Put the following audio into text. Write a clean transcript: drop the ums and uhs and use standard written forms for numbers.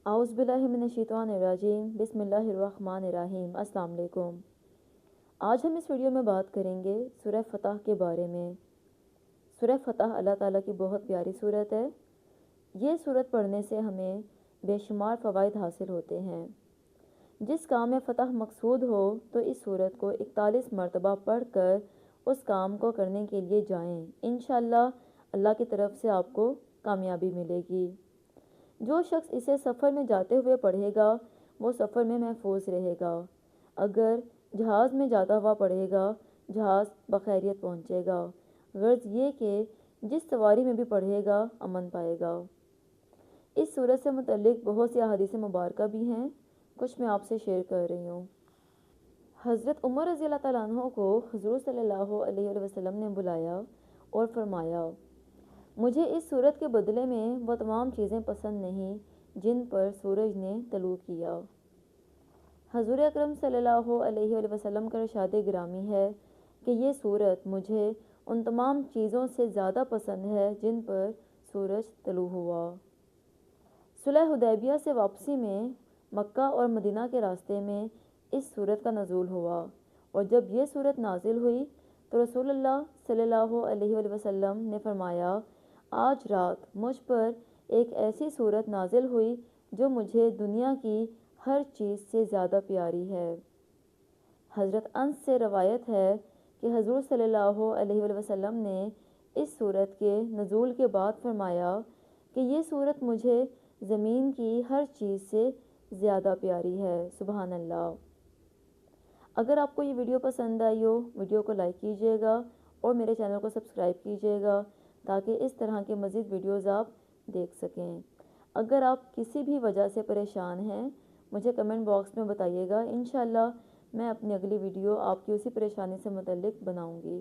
اعوذ باللہ من الشیطان الرجیم بسم اللہ الرحمن الرحیم۔ السلام علیکم۔ آج ہم اس ویڈیو میں بات کریں گے سورہ فتح کے بارے میں۔ سورہ فتح اللہ تعالیٰ کی بہت پیاری سورت ہے۔ یہ سورت پڑھنے سے ہمیں بے شمار فوائد حاصل ہوتے ہیں۔ جس کام میں فتح مقصود ہو تو اس سورت کو 41 مرتبہ پڑھ کر اس کام کو کرنے کے لیے جائیں۔ انشاءاللہ اللہ کی طرف سے آپ کو کامیابی ملے گی۔ جو شخص اسے سفر میں جاتے ہوئے پڑھے گا وہ سفر میں محفوظ رہے گا۔ اگر جہاز میں جاتا ہوا پڑھے گا جہاز بخیریت پہنچے گا۔ غرض یہ کہ جس سواری میں بھی پڑھے گا امن پائے گا۔ اس سورت سے متعلق بہت سی احادیث مبارکہ بھی ہیں، کچھ میں آپ سے شیئر کر رہی ہوں۔ حضرت عمر رضی اللہ تعالیٰ عنہ کو حضور صلی اللہ علیہ وسلم نے بلایا اور فرمایا، مجھے اس سورت کے بدلے میں وہ تمام چیزیں پسند نہیں جن پر سورج نے طلوع کیا۔ حضور اکرم صلی اللہ علیہ وسلم کا ارشاد گرامی ہے کہ یہ سورت مجھے ان تمام چیزوں سے زیادہ پسند ہے جن پر سورج طلوع ہوا۔ صلح حدیبیہ سے واپسی میں مکہ اور مدینہ کے راستے میں اس سورت کا نزول ہوا، اور جب یہ سورت نازل ہوئی تو رسول اللہ صلی اللہ علیہ وسلم نے فرمایا، آج رات مجھ پر ایک ایسی سورت نازل ہوئی جو مجھے دنیا کی ہر چیز سے زیادہ پیاری ہے۔ حضرت انس سے روایت ہے کہ حضور صلی اللہ علیہ وسلم نے اس سورت کے نزول کے بعد فرمایا کہ یہ سورت مجھے زمین کی ہر چیز سے زیادہ پیاری ہے۔ سبحان اللہ۔ اگر آپ کو یہ ویڈیو پسند آئی ہو ویڈیو کو لائک کیجیے گا اور میرے چینل کو سبسکرائب کیجیے گا تاکہ اس طرح کے مزید ویڈیوز آپ دیکھ سکیں۔ اگر آپ کسی بھی وجہ سے پریشان ہیں مجھے کمنٹ باکس میں بتائیے گا، انشاءاللہ میں اپنی اگلی ویڈیو آپ کی اسی پریشانی سے متعلق بناؤں گی۔